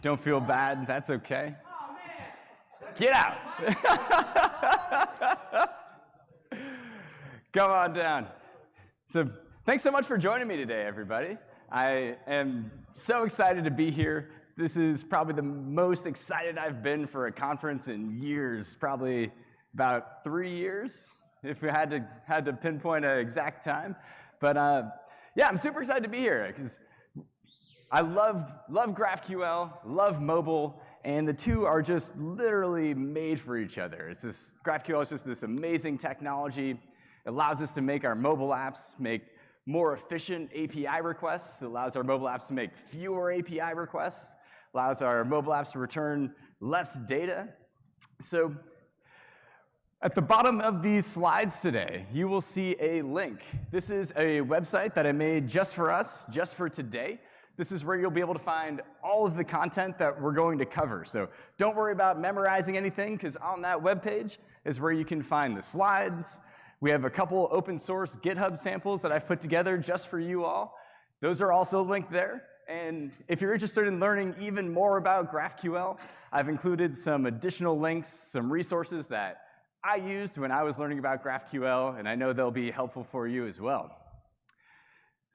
Don't feel bad, that's okay. Get out! Come on down. So thanks so much for joining me today, everybody. I am so excited to be here. This is probably the most excited I've been for a conference in years, probably about 3 years, if we had to pinpoint an exact time. But yeah, I'm super excited to be here because I love GraphQL, love mobile, and the two are just literally made for each other. GraphQL is just this amazing technology. It allows us to make our mobile apps make more efficient API requests. It allows our mobile apps to make fewer API requests. Allows our mobile apps to return less data. So at the bottom of these slides today, you will see a link. This is a website that I made just for us, just for today. This is where you'll be able to find all of the content that we're going to cover. So don't worry about memorizing anything, because on that webpage is where you can find the slides. We have a couple open source GitHub samples that I've put together just for you all. Those are also linked there. And if you're interested in learning even more about GraphQL, I've included some additional links, some resources that I used when I was learning about GraphQL, and I know they'll be helpful for you as well.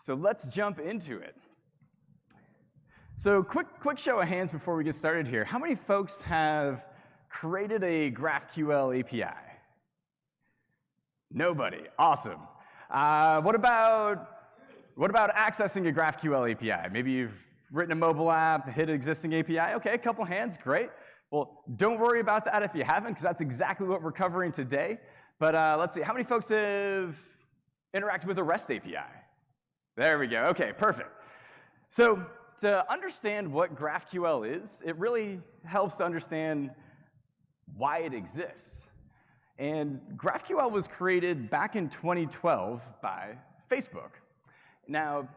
So let's jump into it. So quick show of hands before we get started here. How many folks have created a GraphQL API? Nobody. Awesome. What about accessing a GraphQL API? Maybe you've written a mobile app, hit an existing API. Okay, a couple hands, great. Well, don't worry about that if you haven't, because that's exactly what we're covering today. But let's see, how many folks have interacted with a REST API? There we go, okay, perfect. So to understand what GraphQL is, it really helps to understand why it exists. And GraphQL was created back in 2012 by Facebook. Now,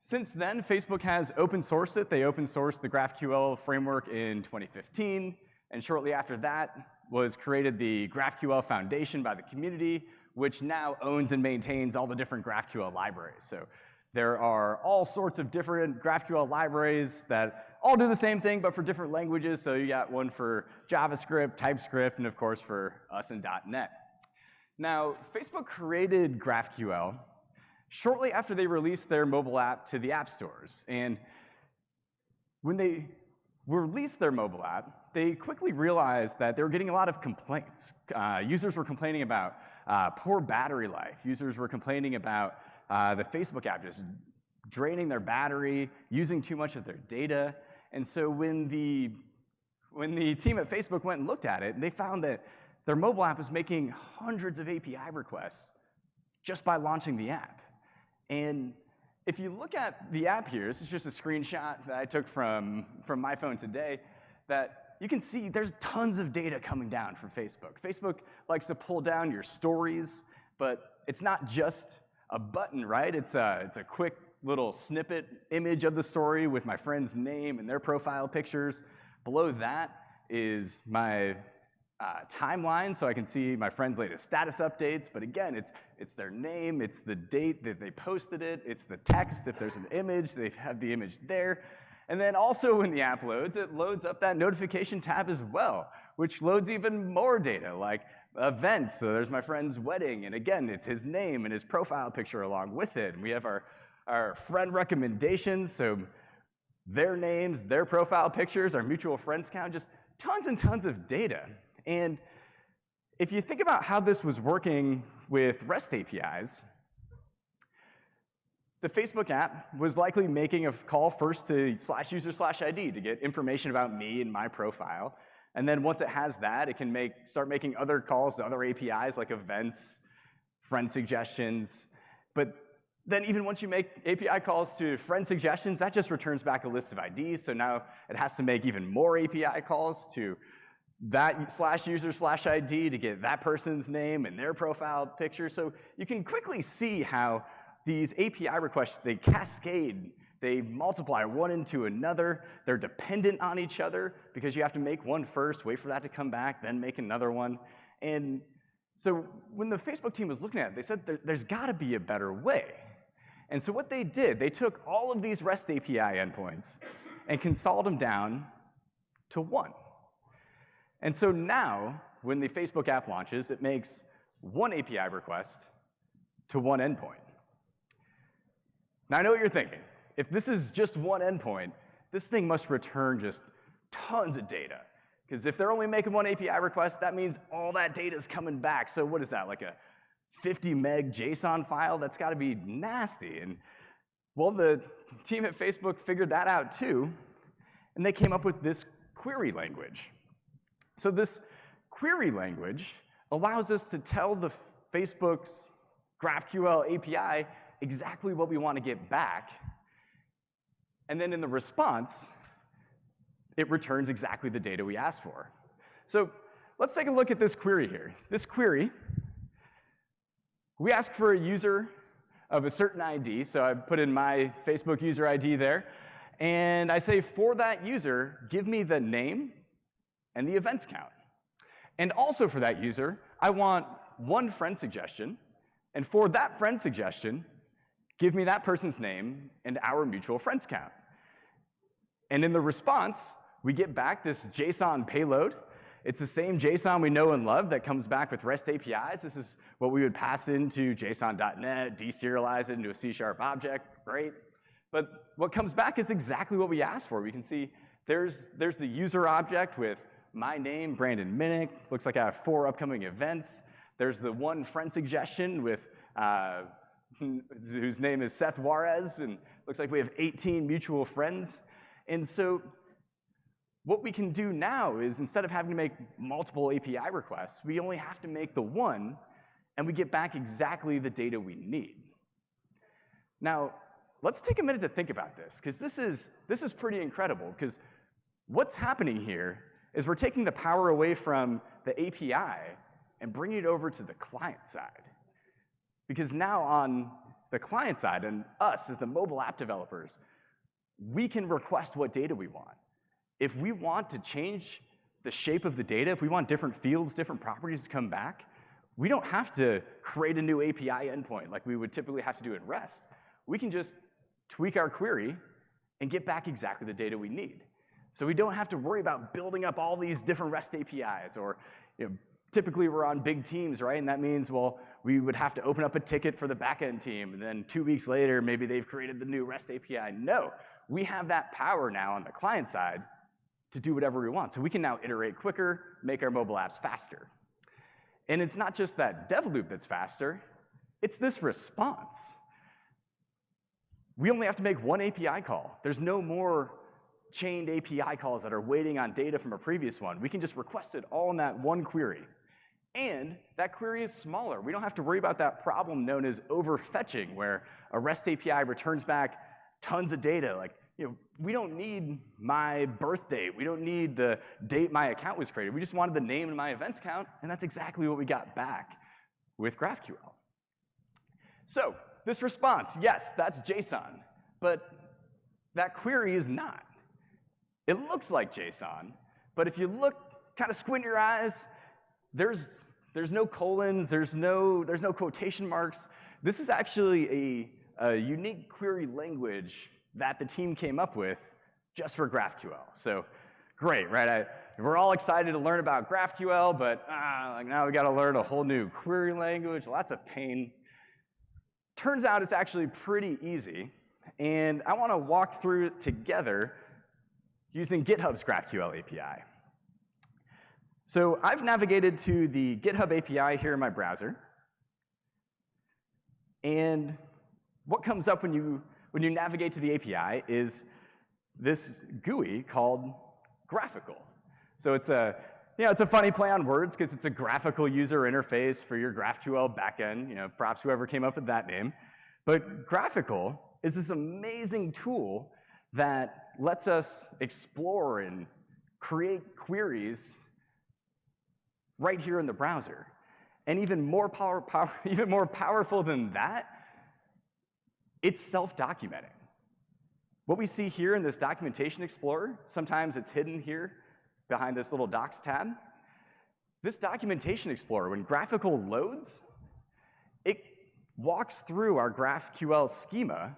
since then, Facebook has open sourced it. They open sourced the GraphQL framework in 2015, and shortly after that was created the GraphQL Foundation by the community, which now owns and maintains all the different GraphQL libraries. So there are all sorts of different GraphQL libraries that all do the same thing, but for different languages. So you got one for JavaScript, TypeScript, and of course for us in .NET. Now, Facebook created GraphQL shortly after they released their mobile app to the app stores. And when they released their mobile app, they quickly realized that they were getting a lot of complaints. Users were complaining about poor battery life. Users were complaining about the Facebook app just draining their battery, using too much of their data. And so when the team at Facebook went and looked at it, they found that their mobile app was making hundreds of API requests just by launching the app. And if you look at the app here, this is just a screenshot that I took from my phone today, that you can see there's tons of data coming down from Facebook. Facebook likes to pull down your stories, but it's not just a button, right? It's a quick little snippet image of the story with my friend's name and their profile pictures. Below that is my timeline, so I can see my friend's latest status updates. But again, it's their name, it's the date that they posted it, it's the text. If there's an image, they have the image there. And then also when the app loads, it loads up that notification tab as well, which loads even more data, like events. So there's my friend's wedding, and again, it's his name and his profile picture along with it. And we have our friend recommendations, so their names, their profile pictures, our mutual friends count, just tons and tons of data. And if you think about how this was working with REST APIs, the Facebook app was likely making a call first to /user/ID to get information about me and my profile. And then once it has that, it can start making other calls to other APIs like events, friend suggestions. But then even once you make API calls to friend suggestions, that just returns back a list of IDs. So now it has to make even more API calls to that /user/ID to get that person's name and their profile picture. So you can quickly see how these API requests, they cascade, they multiply one into another, they're dependent on each other because you have to make one first, wait for that to come back, then make another one. And so when the Facebook team was looking at it, they said there's gotta be a better way. And so what they did, they took all of these REST API endpoints and consolidate them down to 1. And so now, when the Facebook app launches, it makes 1 API request to 1 endpoint. Now, I know what you're thinking. If this is just 1 endpoint, this thing must return just tons of data. Because if they're only making 1 API request, that means all that data is coming back. So what is that, like a 50 meg JSON file? That's got to be nasty. And well, the team at Facebook figured that out too, and they came up with this query language. So this query language allows us to tell the Facebook's GraphQL API exactly what we want to get back. And then in the response, it returns exactly the data we asked for. So let's take a look at this query here. This query, we ask for a user of a certain ID, so I put in my Facebook user ID there, and I say, for that user, give me the name and the events count. And also for that user, I want 1 friend suggestion, and for that friend suggestion, give me that person's name and our mutual friends count. And in the response, we get back this JSON payload. It's the same JSON we know and love that comes back with REST APIs. This is what we would pass into JSON.NET, deserialize it into a C# object, great. But what comes back is exactly what we asked for. We can see there's the user object with my name, Brandon Minnick. Looks like I have 4 upcoming events. There's the 1 friend suggestion with whose name is Seth Juarez, and looks like we have 18 mutual friends. And so what we can do now is, instead of having to make multiple API requests, we only have to make the 1, and we get back exactly the data we need. Now, let's take a minute to think about this, because this is pretty incredible, because what's happening here is we're taking the power away from the API and bringing it over to the client side. Because now on the client side, and us as the mobile app developers, we can request what data we want. If we want to change the shape of the data, if we want different fields, different properties to come back, we don't have to create a new API endpoint like we would typically have to do in REST. We can just tweak our query and get back exactly the data we need. So we don't have to worry about building up all these different REST APIs, or typically we're on big teams, right? And that means, well, we would have to open up a ticket for the backend team, and then 2 weeks later, maybe they've created the new REST API. No, we have that power now on the client side to do whatever we want. So we can now iterate quicker, make our mobile apps faster. And it's not just that dev loop that's faster, it's this response. We only have to make 1 API call. There's no more chained API calls that are waiting on data from a previous one. We can just request it all in that 1 query. And that query is smaller. We don't have to worry about that problem known as overfetching, where a REST API returns back tons of data. Like, we don't need my birth date. We don't need the date my account was created. We just wanted the name and my events count, and that's exactly what we got back with GraphQL. So this response, yes, that's JSON, but that query is not. It looks like JSON, but if you look, kind of squint your eyes, there's no colons, there's no quotation marks. This is actually a unique query language that the team came up with just for GraphQL. So great, right? We're all excited to learn about GraphQL, but now we got to learn a whole new query language. Well, that's a pain. Turns out it's actually pretty easy, and I want to walk through it together using GitHub's GraphQL API. So I've navigated to the GitHub API here in my browser, and what comes up when you navigate to the API is this GUI called graphical. So it's a funny play on words, because it's a graphical user interface for your GraphQL backend. Props whoever came up with that name. But graphical is this amazing tool that lets us explore and create queries right here in the browser. And even more powerful than that, it's self-documenting. What we see here in this documentation explorer, sometimes it's hidden here behind this little docs tab. This documentation explorer, when graphical loads, it walks through our GraphQL schema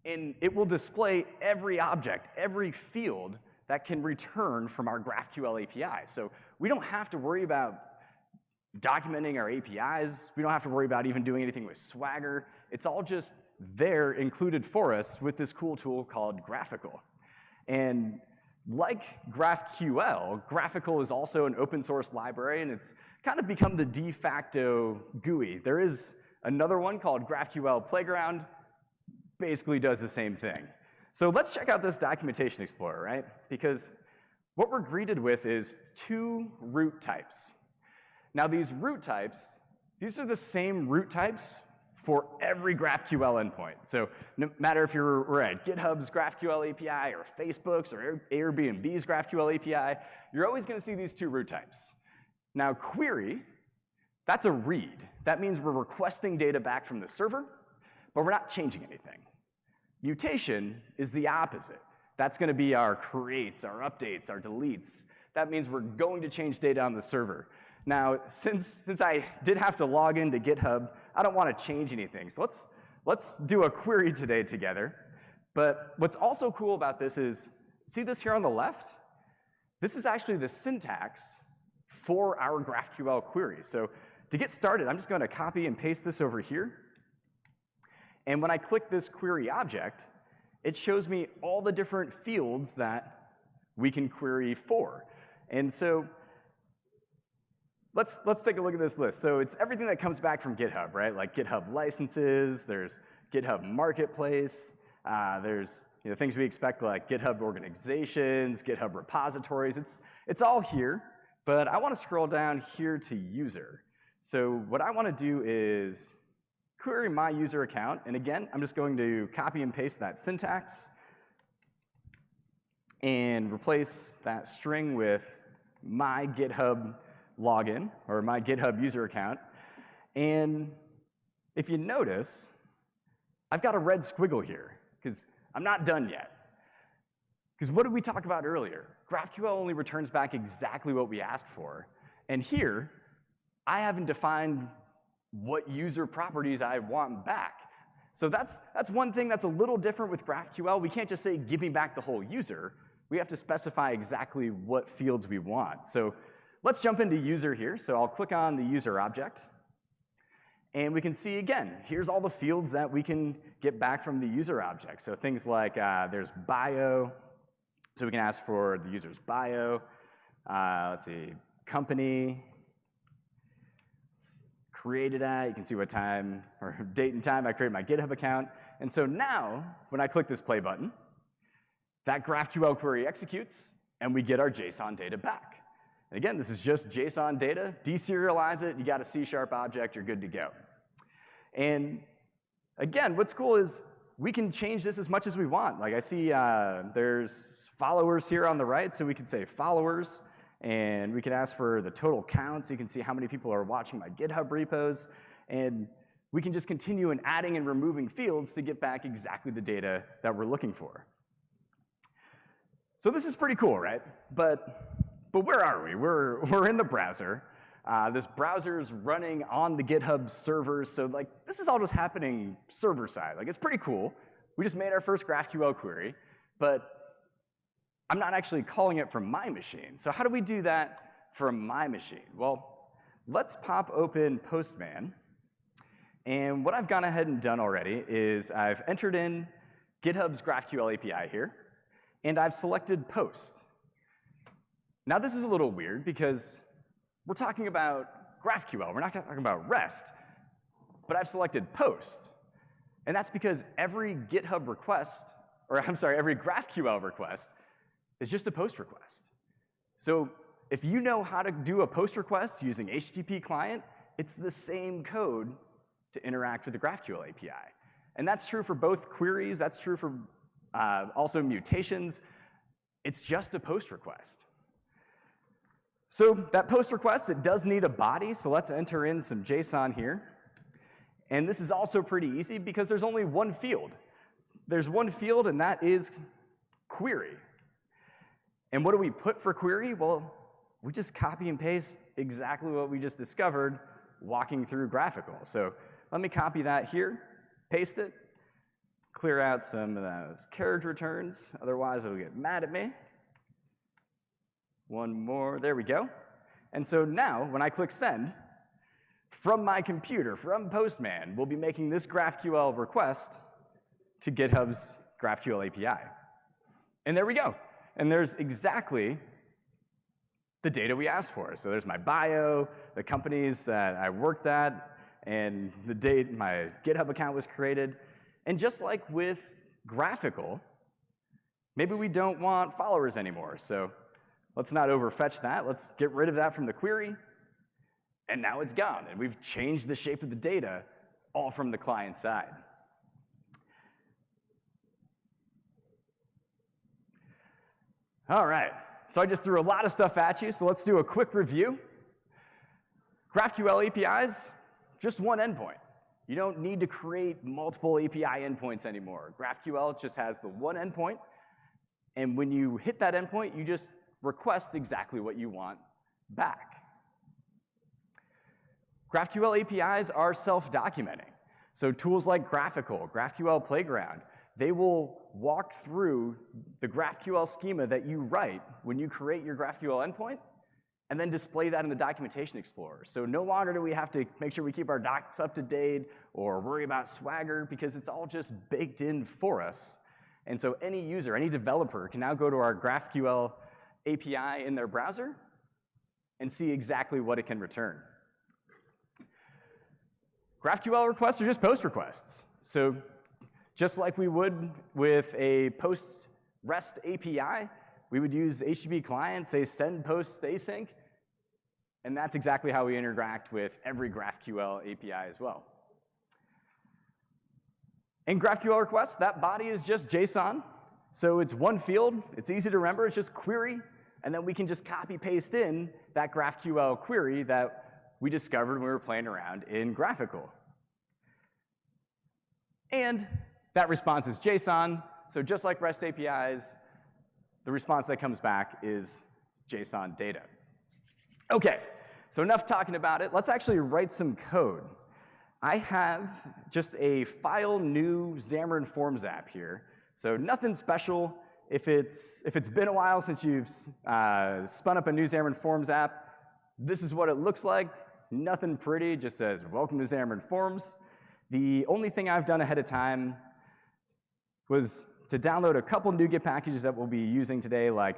And it will display every object, every field that can return from our GraphQL API. So we don't have to worry about documenting our APIs. We don't have to worry about even doing anything with Swagger. It's all just there included for us with this cool tool called GraphQL. And like GraphQL, GraphQL is also an open source library, and it's kind of become the de facto GUI. There is another one called GraphQL Playground, basically does the same thing. So let's check out this documentation explorer, right? Because what we're greeted with is 2 root types. Now these root types, these are the same root types for every GraphQL endpoint. So no matter if we're at GitHub's GraphQL API or Facebook's or Airbnb's GraphQL API, you're always going to see these 2 root types. Now query, that's a read. That means we're requesting data back from the server, but we're not changing anything. Mutation is the opposite. That's going to be our creates, our updates, our deletes. That means we're going to change data on the server. Now, since I did have to log into GitHub, I don't want to change anything. So let's do a query today together. But what's also cool about this is, see this here on the left? This is actually the syntax for our GraphQL query. So to get started, I'm just going to copy and paste this over here. And when I click this query object, it shows me all the different fields that we can query for. And so let's take a look at this list. So it's everything that comes back from GitHub, right? Like GitHub licenses, there's GitHub Marketplace, there's things we expect like GitHub organizations, GitHub repositories. It's all here, but I want to scroll down here to user. So what I want to do is query my user account, and again, I'm just going to copy and paste that syntax and replace that string with my GitHub login, or my GitHub user account. And if you notice, I've got a red squiggle here, because I'm not done yet. Because what did we talk about earlier? GraphQL only returns back exactly what we asked for. And here, I haven't defined what user properties I want back. So that's one thing that's a little different with GraphQL. We can't just say, give me back the whole user. We have to specify exactly what fields we want. So let's jump into user here. So I'll click on the user object. And we can see, again, here's all the fields that we can get back from the user object. So things like there's bio. So we can ask for the user's bio. Let's see, company. Created at, you can see what time, or date and time I created my GitHub account. And so now, when I click this play button, that GraphQL query executes, and we get our JSON data back. And again, this is just JSON data. Deserialize it, you got a C# object, you're good to go. And again, what's cool is we can change this as much as we want. Like I see there's followers here on the right, so we can say followers. And we can ask for the total count, so you can see how many people are watching my GitHub repos. And we can just continue in adding and removing fields to get back exactly the data that we're looking for. So this is pretty cool, right? But where are we? We're in the browser. This browser is running on the GitHub servers, so like this is all just happening server side. Like it's pretty cool. We just made our first GraphQL query, but I'm not actually calling it from my machine. So how do we do that from my machine? Well, let's pop open Postman. And what I've gone ahead and done already is I've entered in GitHub's GraphQL API here, and I've selected Post. Now this is a little weird because we're talking about GraphQL. We're not talking about REST, but I've selected Post. And that's because every GitHub request, or I'm sorry, every GraphQL request is just a post request. So if you know how to do a post request using HTTP client, it's the same code to interact with the GraphQL API. And that's true for both queries. That's true for also mutations. It's just a post request. So that post request, it does need a body. So let's enter in some JSON here. And this is also pretty easy because there's only one field. There's one field, and that is query. And what do we put for query? Well, we just copy and paste exactly what we just discovered walking through GraphQL. So let me copy that here, paste it, clear out some of those carriage returns, otherwise it'll get mad at me. One more, there we go. And so now, when I click send, from my computer, from Postman, we'll be making this GraphQL request to GitHub's GraphQL API. And there we go. And there's exactly the data we asked for. So there's my bio, the companies that I worked at, and the date my GitHub account was created. And just like with graphical, maybe we don't want followers anymore. So let's not overfetch that. Let's get rid of that from the query. And now it's gone. And we've changed the shape of the data all from the client side. All right. So I just threw a lot of stuff at you. So let's do a quick review. GraphQL APIs, just one endpoint. You don't need to create multiple API endpoints anymore. GraphQL just has the one endpoint. And when you hit that endpoint, you just request exactly what you want back. GraphQL APIs are self-documenting. So tools like Graphical, GraphQL Playground, they will walk through the GraphQL schema that you write when you create your GraphQL endpoint, and then display that in the Documentation Explorer. So no longer do we have to make sure we keep our docs up to date or worry about Swagger, because it's all just baked in for us. And so any user, any developer can now go to our GraphQL API in their browser and see exactly what it can return. GraphQL requests are just post requests. So just like we would with a post REST API, we would use HTTP client, say send post async, and that's exactly how we interact with every GraphQL API as well. In GraphQL requests, that body is just JSON. So it's one field, it's easy to remember, it's just query, and then we can just copy paste in that GraphQL query that we discovered when we were playing around in Graphical. And that response is JSON, so just like REST APIs, the response that comes back is JSON data. Okay, so enough talking about it. Let's actually write some code. I have just a file new Xamarin Forms app here. So nothing special. If it's been a while since you've spun up a new Xamarin Forms app, this is what it looks like. Nothing pretty, just says, welcome to Xamarin Forms. The only thing I've done ahead of time was to download a couple NuGet packages that we'll be using today, like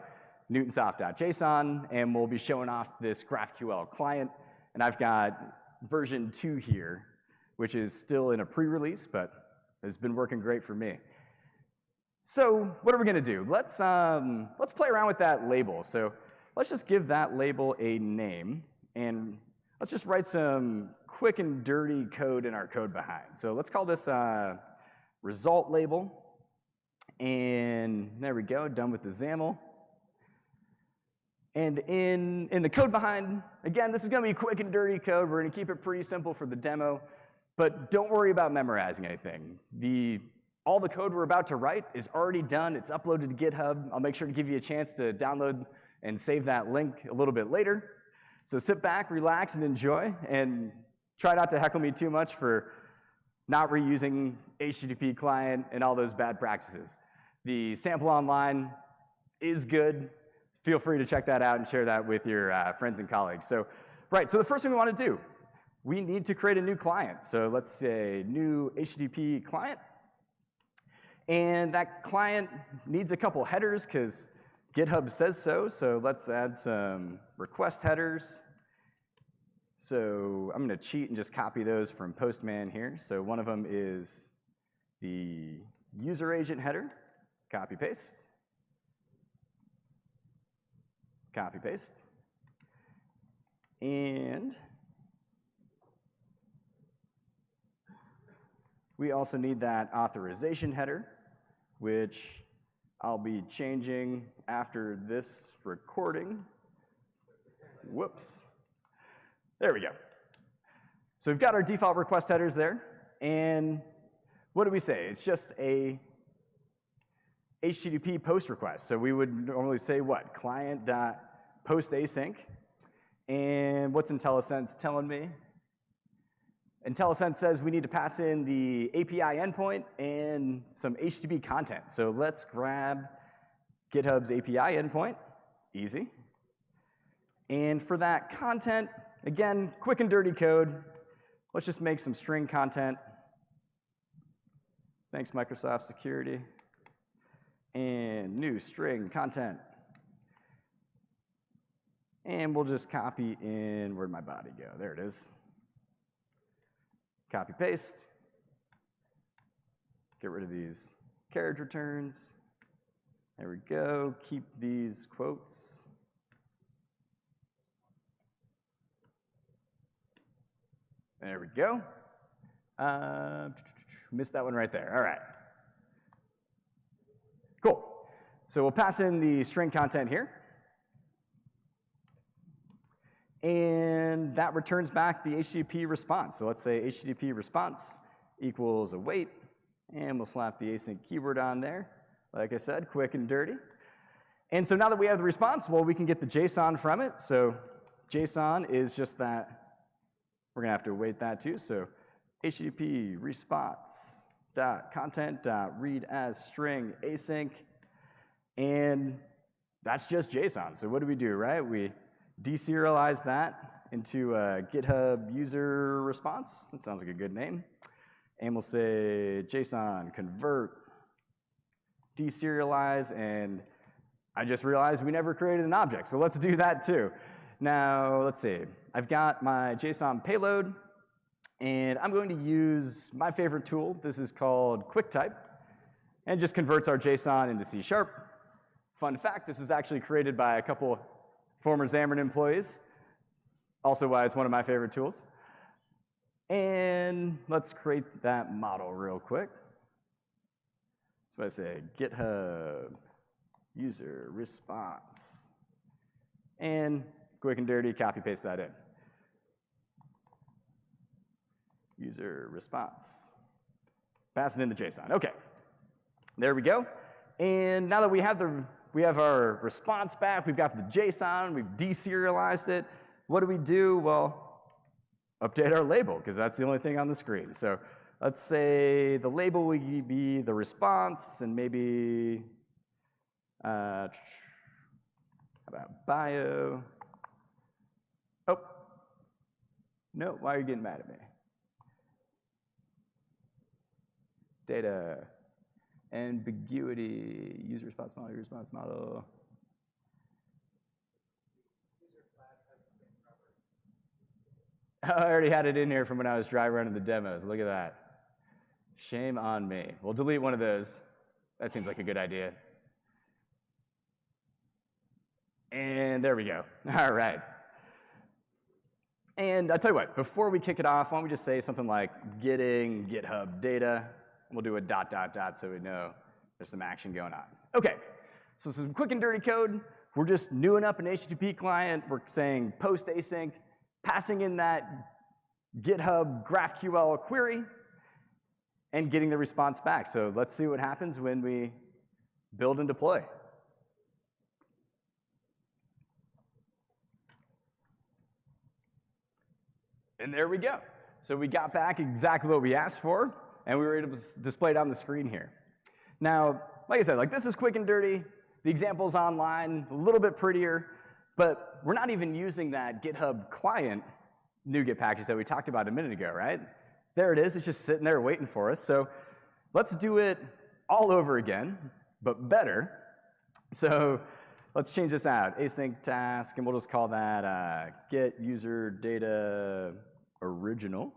newtonsoft.json, and we'll be showing off this GraphQL client. And I've got version 2 here, which is still in a pre-release, but has been working great for me. So what are we going to do? Let's play around with that label. So let's just give that label a name, and let's just write some quick and dirty code in our code behind. So let's call this result label. And there we go, done with the XAML. And in the code behind, again, this is going to be quick and dirty code. We're going to keep it pretty simple for the demo. But don't worry about memorizing anything. All the code we're about to write is already done. It's uploaded to GitHub. I'll make sure to give you a chance to download and save that link a little bit later. So sit back, relax, and enjoy. And try not to heckle me too much for not reusing HTTP client and all those bad practices. The sample online is good. Feel free to check that out and share that with your friends and colleagues. So the first thing we want to do, we need to create a new client. So let's say new HTTP client. And that client needs a couple headers because GitHub says so. So let's add some request headers. So I'm going to cheat and just copy those from Postman here. So one of them is the user agent header. Copy, paste. Copy, paste. And we also need that authorization header, which I'll be changing after this recording. Whoops. There we go. So we've got our default request headers there. And what do we say? It's just a HTTP post request. So we would normally say what? Client.postAsync. And what's IntelliSense telling me? IntelliSense says we need to pass in the API endpoint and some HTTP content. So let's grab GitHub's API endpoint, easy. And for that content, again, quick and dirty code. Let's just make some string content. Thanks, Microsoft Security. And new string content. And we'll just copy in, where'd my body go? There it is. Copy, paste. Get rid of these carriage returns. There we go. Keep these quotes. There we go. Missed that one right there. All right. Cool. So we'll pass in the string content here. And that returns back the HTTP response. So let's say HTTP response equals await, and we'll slap the async keyword on there. Like I said, quick and dirty. And so now that we have the response, well, we can get the JSON from it. So JSON is just that. We're going to have to await that too. So HTTP response dot content dot read as string async. And that's just JSON. So what do we do, right? We deserialize that into a GitHub user response. That sounds like a good name. And we'll say JSON convert deserialize, and I just realized we never created an object, so let's do that too. Now, let's see. I've got my JSON payload, and I'm going to use my favorite tool. This is called QuickType, and it just converts our JSON into C#. Fun fact, this was actually created by a couple former Xamarin employees, also why it's one of my favorite tools. And let's create that model real quick. So I say GitHub user response. And quick and dirty, copy paste that in. User response. Pass it in the JSON. Okay. There we go. And now that we have our response back, we've got the JSON, we've deserialized it. What do? Well, update our label, because that's the only thing on the screen. So let's say the label will be the response, and maybe, how about bio? Oh, no, why are you getting mad at me? Data, ambiguity, user response model. I already had it in here from when I was dry running the demos. Look at that. Shame on me. We'll delete one of those. That seems like a good idea. And there we go. All right. And I'll tell you what, before we kick it off, why don't we just say something like getting GitHub data. We'll do a ... so we know there's some action going on. Okay, so some quick and dirty code. We're just newing up an HTTP client. We're saying post async, passing in that GitHub GraphQL query, and getting the response back. So let's see what happens when we build and deploy. And there we go. So we got back exactly what we asked for, and we were able to display it on the screen here. Now, like I said, like this is quick and dirty. The example's online, a little bit prettier, but we're not even using that GitHub client NuGet package that we talked about a minute ago, right? There it is. It's just sitting there waiting for us. So let's do it all over again, but better. So let's change this out. Async task, and we'll just call that get user data original.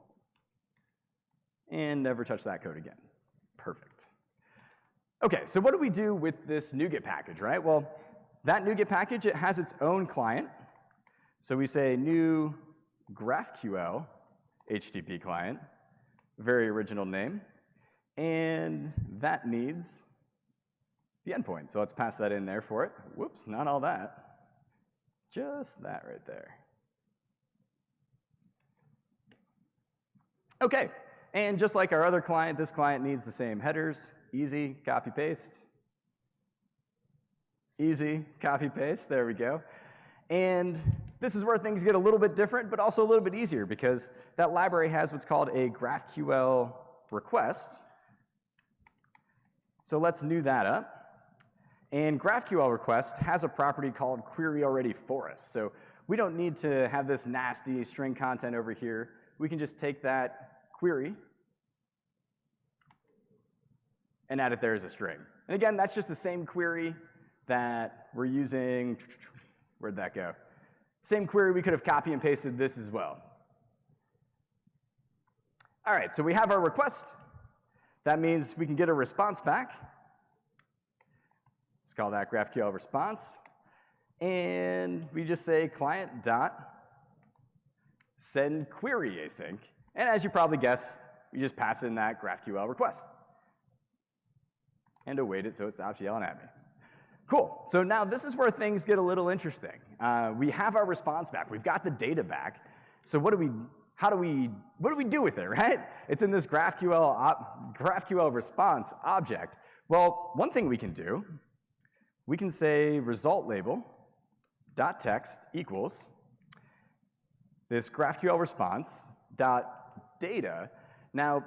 And never touch that code again. Perfect. Okay, so what do we do with this NuGet package, right? Well, that NuGet package, it has its own client. So we say new GraphQL HTTP client, very original name, and that needs the endpoint. So let's pass that in there for it. Whoops, not all that. Just that right there. Okay, and just like our other client, this client needs the same headers. Easy, copy paste. Easy, copy paste, there we go. And this is where things get a little bit different, but also a little bit easier, because that library has what's called a GraphQL request. So let's new that up. And GraphQL request has a property called query already for us. So we don't need to have this nasty string content over here. We can just take that query and add it there as a string. And again, that's just the same query that we're using. Where'd that go? Same query, we could have copy and pasted this as well. All right, so we have our request. That means we can get a response back. Let's call that GraphQL response. And we just say client dot send query async. And as you probably guessed, we just pass in that GraphQL request. And await it so it stops yelling at me. Cool, so now this is where things get a little interesting. We have our response back, we've got the data back. So what do we do with it, right? It's in this GraphQL response object. Well, one thing we can do, we can say result label dot text equals this GraphQL response dot data. Now,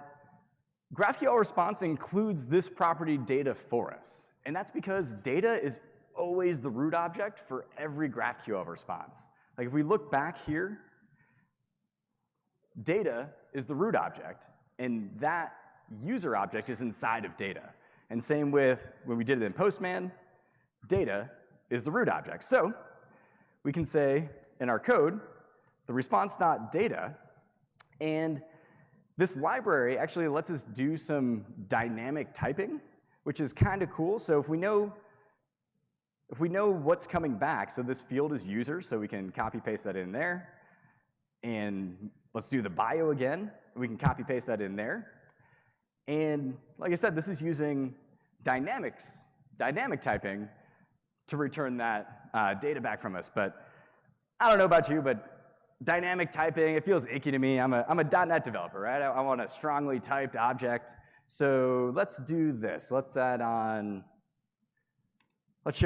GraphQL response includes this property data for us. And that's because data is always the root object for every GraphQL response. Like if we look back here, data is the root object, and that user object is inside of data. And same with when we did it in Postman, data is the root object. So we can say in our code, the response.data, and this library actually lets us do some dynamic typing, which is kind of cool. So if we know what's coming back, so this field is user, so we can copy paste that in there. And let's do the bio again. We can copy paste that in there. And like I said, this is using dynamic typing to return that data back from us. But I don't know about you, but dynamic typing, it feels icky to me. I'm a .NET developer, right? I want a strongly typed object. So let's do this. Let's show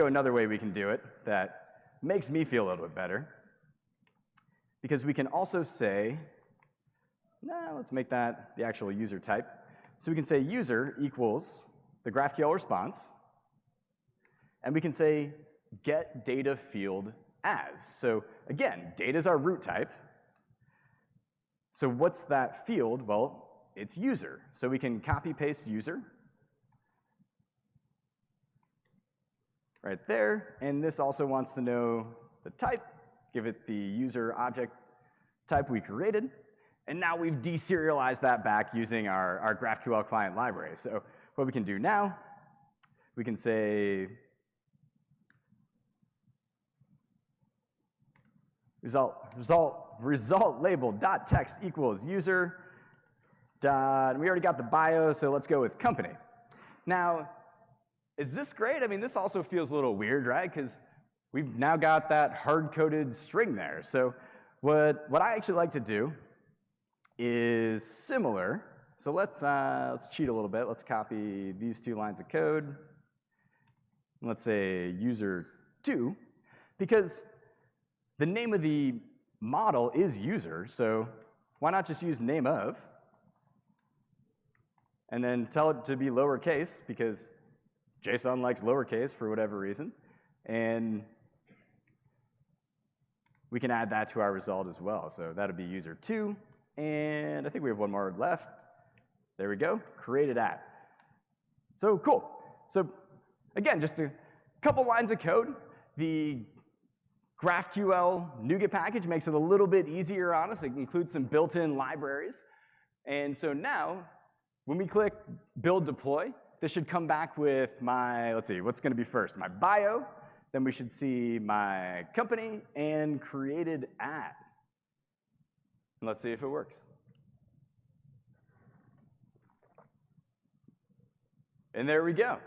another way we can do it that makes me feel a little bit better. Because we can also say, let's make that the actual user type. So we can say user equals the GraphQL response. And we can say get data field as. So again, data is our root type. So what's that field? Well, it's user. So we can copy paste user right there. And this also wants to know the type, give it the user object type we created. And now we've deserialized that back using our GraphQL client library. So what we can do now, we can say result label dot text equals user dot, we already got the bio, so let's go with company. Now, is this great? I mean, this also feels a little weird, right? Because we've now got that hard-coded string there. So what I actually like to do is similar. So let's cheat a little bit. Let's copy these two lines of code. Let's say user2, because the name of the model is user, so why not just use name of? And then tell it to be lowercase, because JSON likes lowercase for whatever reason. And we can add that to our result as well. So that'll be user2. And I think we have one more left. There we go, created at. So cool. So again, just a couple lines of code. The GraphQL NuGet package makes it a little bit easier on us. It includes some built-in libraries. And so now, when we click build deploy, this should come back with my, let's see, what's going to be first? My bio, then we should see my company, and created at. Let's see if it works. And there we go.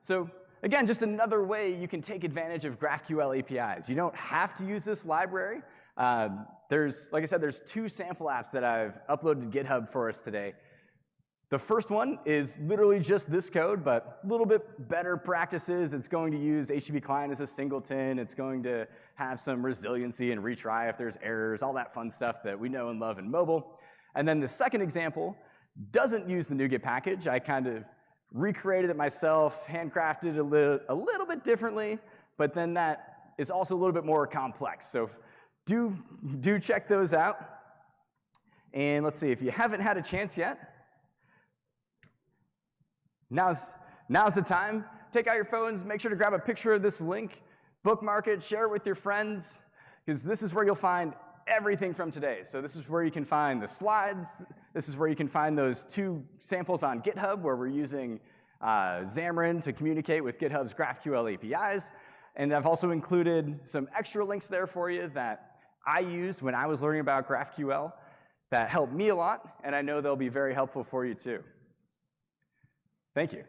So again, just another way you can take advantage of GraphQL APIs. You don't have to use this library. Like I said, there's 2 sample apps that I've uploaded to GitHub for us today. The first one is literally just this code, but a little bit better practices. It's going to use HTTP client as a singleton. It's going to have some resiliency and retry if there's errors, all that fun stuff that we know and love in mobile. And then the second example doesn't use the NuGet package. I kind of recreated it myself, handcrafted it a little bit differently, but then that is also a little bit more complex. So do check those out. And let's see, if you haven't had a chance yet, now's the time. Take out your phones, make sure to grab a picture of this link, bookmark it, share it with your friends, because this is where you'll find everything from today. So this is where you can find the slides. This is where you can find those 2 samples on GitHub where we're using Xamarin to communicate with GitHub's GraphQL APIs. And I've also included some extra links there for you that I used when I was learning about GraphQL that helped me a lot, and I know they'll be very helpful for you too. Thank you.